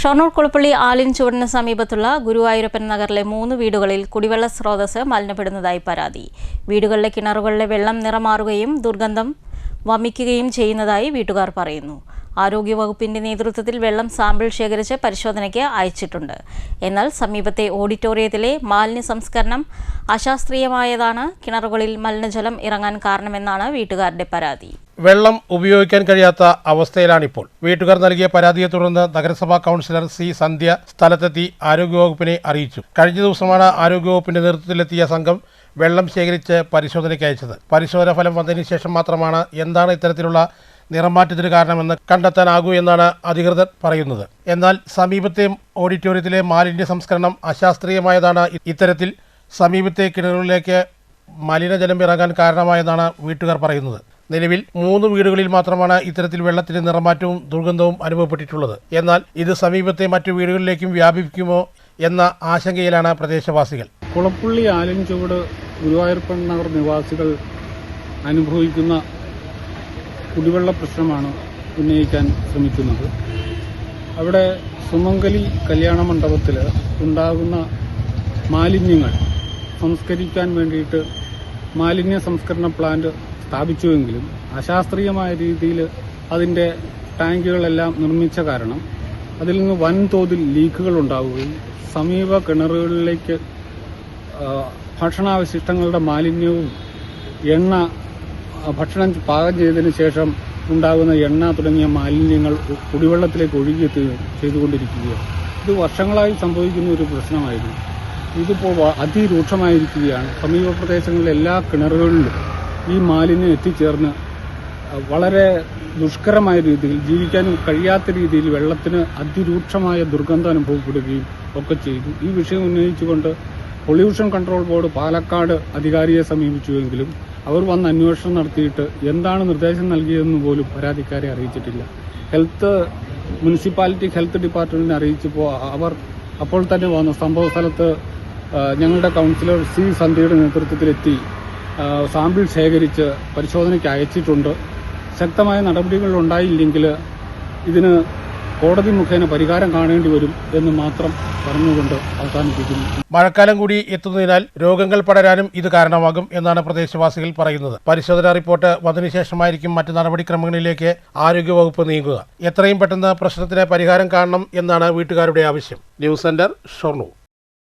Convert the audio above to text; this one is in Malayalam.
ഷൊർണൂർ കുളപ്പള്ളി ആലിൻചുവടിന് സമീപത്തുള്ള ഗുരുവായൂരപ്പൻ നഗറിലെ 3 വീടുകളിൽ കുടിവെള്ള സ്രോതസ് മലിനപ്പെടുന്നതായി പരാതി. വീടുകളിലെ കിണറുകളിലെ വെള്ളം നിറമാറുകയും ദുർഗന്ധം വമിക്കുകയും ചെയ്യുന്നതായി വീട്ടുകാർ പറയുന്നു. ആരോഗ്യവകുപ്പിന്റെ നേതൃത്വത്തിൽ വെള്ളം സാമ്പിൾ ശേഖരിച്ച് പരിശോധനയ്ക്ക് അയച്ചിട്ടുണ്ട്. എന്നാൽ സമീപത്തെ ഓഡിറ്റോറിയത്തിലെ മാലിന്യ സംസ്കരണം അശാസ്ത്രീയമായതാണ് കിണറുകളിൽ മലിനജലം ഇറങ്ങാൻ കാരണമെന്നാണ് വീട്ടുകാരുടെ പരാതി. വെള്ളം ഉപയോഗിക്കാൻ കഴിയാത്ത അവസ്ഥയിലാണിപ്പോൾ. വീട്ടുകാർ നൽകിയ പരാതിയെ തുടർന്ന് നഗരസഭാ കൗൺസിലർ സി സന്ധ്യ സ്ഥലത്തെത്തി ആരോഗ്യവകുപ്പിനെ അറിയിച്ചു. കഴിഞ്ഞ ദിവസമാണ് ആരോഗ്യവകുപ്പിന്റെ നേതൃത്വത്തിലെത്തിയ സംഘം വെള്ളം ശേഖരിച്ച് പരിശോധനയ്ക്ക് അയച്ചത്. പരിശോധന ഫലം വന്നതിന് ശേഷം മാത്രമാണ് എന്താണ് ഇത്തരത്തിലുള്ള നിറമാറ്റത്തിന് കാരണമെന്ന് കണ്ടെത്താനാകൂ എന്നാണ് അധികൃതർ പറയുന്നത്. എന്നാൽ സമീപത്തെ ഓഡിറ്റോറിയത്തിലെ മാലിന്യ സംസ്കരണം അശാസ്ത്രീയമായതാണ് ഇത്തരത്തിൽ സമീപത്തെ കിണറുകളിലേക്ക് മലിനജലം ഇറങ്ങാൻ കാരണമായെന്നാണ് വീട്ടുകാർ പറയുന്നത്. നിലവിൽ 3 വീടുകളിൽ മാത്രമാണ് ഇത്തരത്തിൽ വെള്ളത്തിന് നിറമാറ്റവും ദുർഗന്ധവും അനുഭവപ്പെട്ടിട്ടുള്ളത്. എന്നാൽ ഇത് സമീപത്തെ മറ്റു വീടുകളിലേക്കും വ്യാപിക്കുമോ എന്ന ആശങ്കയിലാണ് പ്രദേശവാസികൾ. കുളപ്പള്ളി ആലിൻചുവട് ഗുരുവായൂരപ്പൻ നഗർ നിവാസികൾ അനുഭവിക്കുന്ന കുടിവെള്ള പ്രശ്നമാണ് ഉന്നയിക്കാൻ ശ്രമിക്കുന്നത്. അവിടെ സുമംഗലി കല്യാണ മണ്ഡപത്തിൽ ഉണ്ടാകുന്ന മാലിന്യങ്ങൾ സംസ്കരിക്കാൻ വേണ്ടിയിട്ട് മാലിന്യ സംസ്കരണ പ്ലാന്റ് സ്ഥാപിച്ചുവെങ്കിലും അശാസ്ത്രീയമായ രീതിയിൽ അതിൻ്റെ ടാങ്കുകളെല്ലാം നിർമ്മിച്ച കാരണം അതിൽ നിന്ന് വൻതോതിൽ ലീക്കുകൾ ഉണ്ടാവുകയും സമീപ കിണറുകളിലേക്ക് ഭക്ഷണാവശിഷ്ടങ്ങളുടെ മാലിന്യവും എണ്ണ ഭക്ഷണം പാകം ചെയ്തതിന് ശേഷം ഉണ്ടാകുന്ന എണ്ണ തുടങ്ങിയ മാലിന്യങ്ങൾ കുടിവെള്ളത്തിലേക്ക് ഒഴുകിയെത്തുകയും ചെയ്തുകൊണ്ടിരിക്കുകയാണ്. ഇത് വർഷങ്ങളായി സംഭവിക്കുന്ന ഒരു പ്രശ്നമായിരുന്നു. ഇതിപ്പോൾ അതിരൂക്ഷമായിരിക്കുകയാണ്. സമീപ പ്രദേശങ്ങളിലെ എല്ലാ കിണറുകളിലും ഈ മാലിന്യം എത്തിച്ചേർന്ന് വളരെ ദുഷ്കരമായ രീതിയിൽ ജീവിക്കാനും കഴിയാത്ത രീതിയിൽ വെള്ളത്തിന് അതിരൂക്ഷമായ ദുർഗന്ധം അനുഭവപ്പെടുകയും ഒക്കെ ചെയ്തു. ഈ വിഷയം ഉന്നയിച്ചുകൊണ്ട് പൊല്യൂഷൻ കൺട്രോൾ ബോർഡ് പാലക്കാട് അധികാരിയെ സമീപിച്ചുവെങ്കിലും അവർ വന്ന് അന്വേഷണം നടത്തിയിട്ട് എന്താണ് നിർദ്ദേശം നൽകിയതെന്ന് പോലും പരാതിക്കാരെ അറിയിച്ചിട്ടില്ല. മുനിസിപ്പാലിറ്റി ഹെൽത്ത് ഡിപ്പാർട്ട്മെന്റിനെ അറിയിച്ചപ്പോൾ അവർ അപ്പോൾ തന്നെ വന്നു സംഭവ സ്ഥലത്ത് ഞങ്ങളുടെ കൗൺസിലർ സി സന്ധ്യയുടെ നേതൃത്വത്തിലെത്തി സാമ്പിൾ ശേഖരിച്ച് പരിശോധനയ്ക്ക് അയച്ചിട്ടുണ്ട്. ശക്തമായ നടപടികൾ ഉണ്ടായില്ലെങ്കിൽ ഇതിന് കോടതി മുഖേന പരിഹാരം കാണേണ്ടി വരും എന്ന് മാത്രം പറഞ്ഞുകൊണ്ട് അവസാനിപ്പിക്കുന്നു. മഴക്കാലം കൂടി എത്തുന്നതിനാൽ രോഗങ്ങൾ പടരാനും ഇത് കാരണമാകും എന്നാണ് പ്രദേശവാസികൾ പറയുന്നത്. പരിശോധനാ റിപ്പോർട്ട് വന്നതിനു ശേഷമായിരിക്കും മറ്റ് നടപടിക്രമങ്ങളിലേക്ക് ആരോഗ്യവകുപ്പ് നീങ്ങുക. എത്രയും പെട്ടെന്ന് പ്രശ്നത്തിന് പരിഹാരം കാണണം എന്നാണ് വീട്ടുകാരുടെ ആവശ്യം. News centre, Shoranur.